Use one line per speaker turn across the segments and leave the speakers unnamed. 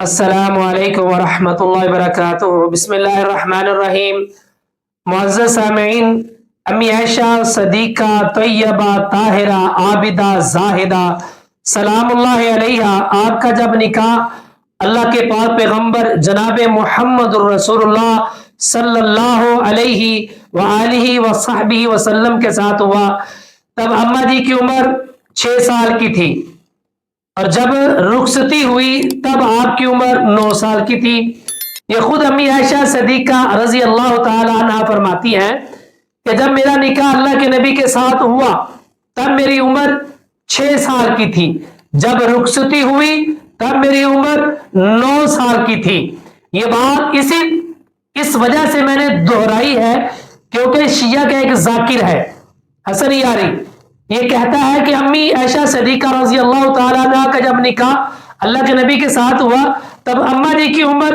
السلام علیکم ورحمۃ اللہ وبرکاتہ۔ بسم اللہ الرحمن الرحیم۔ معزز سامعین، امی عائشہ صدیقہ طیبہ طاہرہ عابدہ زاہدہ سلام اللہ علیہ، آپ کا جب نکاح اللہ کے پاک پیغمبر جناب محمد الرسول اللہ صلی اللہ علیہ وآلہ وصحبہ وسلم کے ساتھ ہوا تب اماں جی کی عمر 6 سال کی تھی، اور جب رخصتی ہوئی تب آپ کی عمر 9 سال کی تھی۔ یہ خود امی عائشہ صدیقہ رضی اللہ تعالی عنہ فرماتی ہیں کہ جب میرا نکاح اللہ کے نبی کے ساتھ ہوا تب میری عمر 6 سال کی تھی، جب رخصتی ہوئی تب میری عمر 9 سال کی تھی۔ یہ بات اس وجہ سے میں نے دہرائی ہے کیونکہ شیعہ کا ایک ذاکر ہے حسن یاری، یہ کہتا ہے کہ امی عائشہ صدیقہ رضی اللہ تعالیٰ عنہ کا جب نکاح اللہ کے نبی کے ساتھ ہوا تب اماں جی کی عمر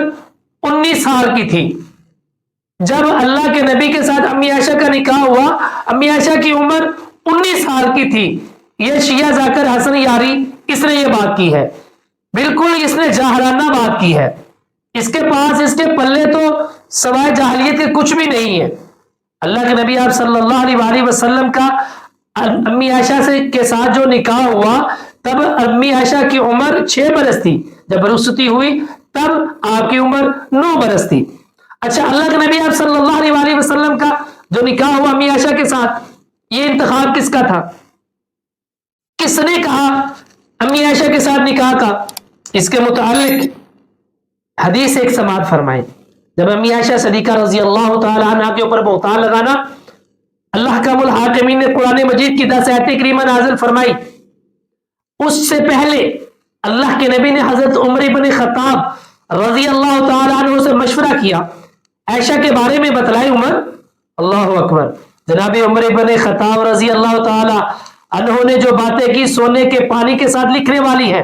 19 سال کی تھی۔ جب اللہ کے نبی کے ساتھ امی عائشہ کا نکاح ہوا امی عائشہ کی عمر 19 سال کی تھی۔ یہ شیعہ ذاکر حسن یاری اس نے یہ بات کی ہے، بالکل اس نے جاہلانہ بات کی ہے، اس کے پاس اس کے پلے تو سوائے جاہلیت کے کچھ بھی نہیں ہے۔ اللہ کے نبی آپ صلی اللہ علیہ وآلہ وسلم کا امی عائشہ کے ساتھ جو نکاح ہوا تب امی عائشہ کی عمر 6 برس تھی، جب رخصتی ہوئی تب آپ کی عمر 9 برس تھی۔ اچھا، اللہ کے نبی آپ صلی اللہ علیہ وآلہ وسلم کا جو نکاح ہوا امی عائشہ کے ساتھ، یہ انتخاب کس کا تھا؟ کس نے کہا امی عائشہ کے ساتھ نکاح کا؟ اس کے متعلق حدیث ایک سماعت فرمائیں۔ جب امی عائشہ صدیقہ رضی اللہ تعالی عنہ کے اوپر بہتان لگانا، اللہ کا الحاکمین نے قرآن مجید کی 10 آیت کریمہ نازل فرمائی، اس سے پہلے اللہ کے نبی نے حضرت عمر بن خطاب رضی اللہ تعالی عنہ سے مشورہ کیا، عائشہ کے بارے میں بتلائی عمر، اللہ اکبر، جناب عمر بن خطاب رضی اللہ تعالی عنہ نے جو باتیں کی سونے کے پانی کے ساتھ لکھنے والی ہیں،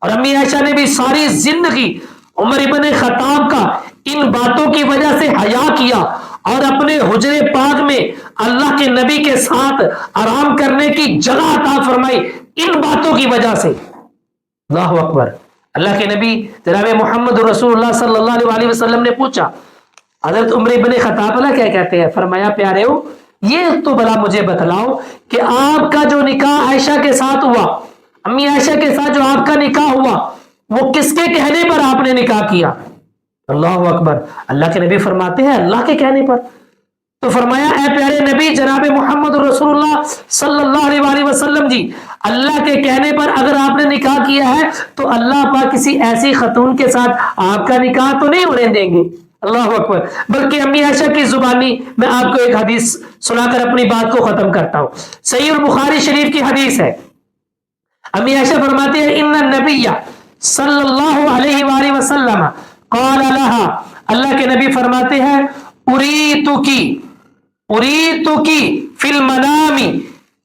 اور امی عائشہ نے بھی ساری زندگی عمر بن خطاب کا ان باتوں کی وجہ سے حیا کیا اور اپنے حجرے پاک میں اللہ کے نبی کے ساتھ آرام کرنے کی جگہ عطا فرمائی ان باتوں کی وجہ سے۔ اللہ اکبر۔ اللہ کے نبی جناب محمد رسول اللہ صلی اللہ علیہ وسلم نے پوچھا، حضرت عمر بن خطاب اللہ کیا کہتے ہیں؟ فرمایا، پیارے ہو، یہ تو بلا مجھے بتلاؤ کہ آپ کا جو نکاح عائشہ کے ساتھ ہوا، امی عائشہ کے ساتھ جو آپ کا نکاح ہوا، وہ کس کے کہنے پر آپ نے نکاح کیا؟ اللہ اکبر۔ اللہ کے نبی فرماتے ہیں اللہ کے کہنے پر۔ تو فرمایا، اے پیارے نبی جناب محمد رسول اللہ صلی اللہ علیہ وآلہ وسلم جی، اللہ کے کہنے پر اگر آپ نے نکاح کیا ہے تو اللہ پاک کسی ایسی خاتون کے ساتھ آپ کا نکاح تو نہیں ہونے دیں گے۔ اللہ اکبر۔ بلکہ امی عائشہ کی زبانی میں آپ کو ایک حدیث سنا کر اپنی بات کو ختم کرتا ہوں۔ صحیح البخاری شریف کی حدیث ہے، امی عائشہ فرماتی ہے، ان النبی صلی اللہ علیہ وآلہ وسلم قال لها، اللہ کے نبی فرماتے ہیں، اریتو کی فی المنام،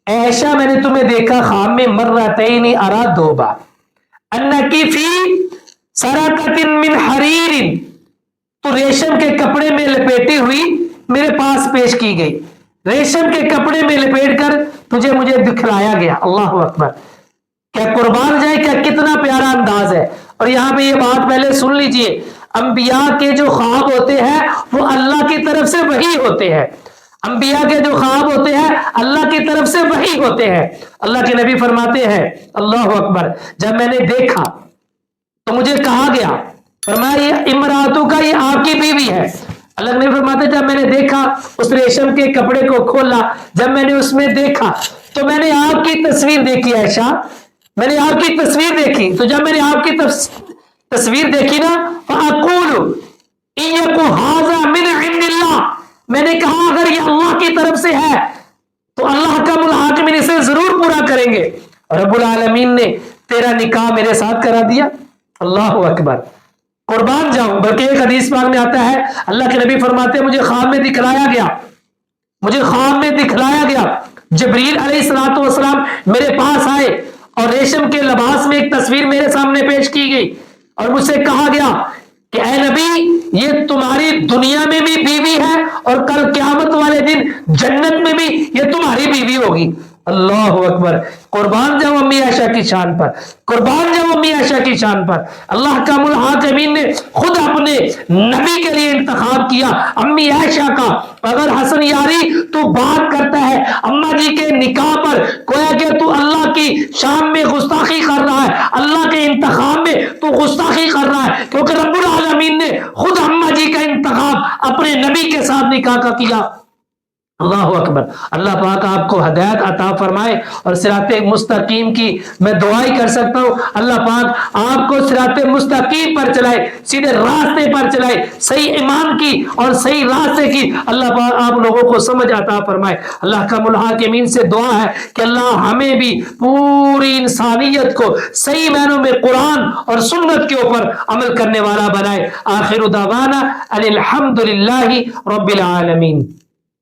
عائشہ میں نے تمہیں دیکھا خواب میں، مرتین ارا، 2 بار، انکی فی سرقۃ من حریر، تو ریشم کے کپڑے میں لپیٹی ہوئی میرے پاس پیش کی گئی، ریشم کے کپڑے میں لپیٹ کر مجھے دکھلایا گیا۔ اللہ اکبر۔ کیا قربان جائے، کیا کتنا پیارا انداز ہے۔ اور یہاں پہ یہ بات پہلے سن لیجئے، انبیاء کے جو خواب ہوتے ہیں وہ اللہ کی طرف سے وحی ہوتے ہیں، انبیاء کے جو خواب ہوتے ہیں اللہ کی طرف سے وحی ہوتے ہیں۔ اللہ کے نبی فرماتے ہیں، اللہ اکبر، جب میں نے دیکھا تو مجھے کہا گیا، فرمایا یہ امراتوں کا، یہ آپ کی بیوی ہے۔ اللہ کے نبی فرماتے ہیں، جب میں نے دیکھا اس ریشم کے کپڑے کو کھولا، جب میں نے اس میں دیکھا تو میں نے آپ کی تصویر دیکھی، عائشہ میں نے آپ کی تصویر دیکھی، تو جب میں نے آپ کی تصویر دیکھی نا، فَأَقُولُ إِيَّكُ هَذَا مِنْ عِنْدِ اللَّهِ، میں نے کہا اگر یہ اللہ کی طرف سے ہے تو اللہ کا الحاکمین اسے ضرور پورا کریں گے، اور رب العالمین نے تیرا نکاح میرے ساتھ کرا دیا۔ اللہ اکبر، قربان جاؤں۔ بلکہ ایک حدیث پاک میں آتا ہے، اللہ کے نبی فرماتے ہیں، مجھے خواب میں دکھلایا گیا، جبریل علیہ السلام میرے پاس آئے اور ریشم کے لباس میں ایک تصویر میرے سامنے پیش کی گئی، اور مجھ سے کہا گیا کہ اے نبی، یہ تمہاری دنیا میں بھی بیوی ہے اور کل قیامت والے دن جنت میں بھی یہ تمہاری بیوی ہوگی۔ اللہ اکبر، قربان جاؤ امی عائشہ کی شان پر، قربان جاؤ امی عائشہ کی شان پر۔ اللہ احکام الحاکمین نے خود اپنے نبی کے لیے انتخاب کیا امی عائشہ کا۔ اگر حسن یاری تو بات کرتا ہے اماں جی کے نکاح پر، گویا کہ تو اللہ کی شان میں گستاخی کر رہا ہے، اللہ کے انتخاب میں تو گستاخی کر رہا ہے، کیونکہ رب العالمین نے خود اماں جی کا انتخاب اپنے نبی کے ساتھ نکاح کا کیا۔ اللہ اکبر۔ اللہ پاک آپ کو ہدایت عطا فرمائے اور صراط مستقیم کی میں دعائی کر سکتا ہوں، اللہ پاک آپ کو صراط مستقیم پر چلائے، سیدھے راستے پر چلائے، صحیح ایمان کی اور صحیح راستے کی اللہ پاک آپ لوگوں کو سمجھ عطا فرمائے۔ اللہ کا الحاکمین سے دعا ہے کہ اللہ ہمیں بھی پوری انسانیت کو صحیح معنوں میں قرآن اور سنت کے اوپر عمل کرنے والا بنائے۔ آخر دعوانا ان الحمد للہ رب العالمین۔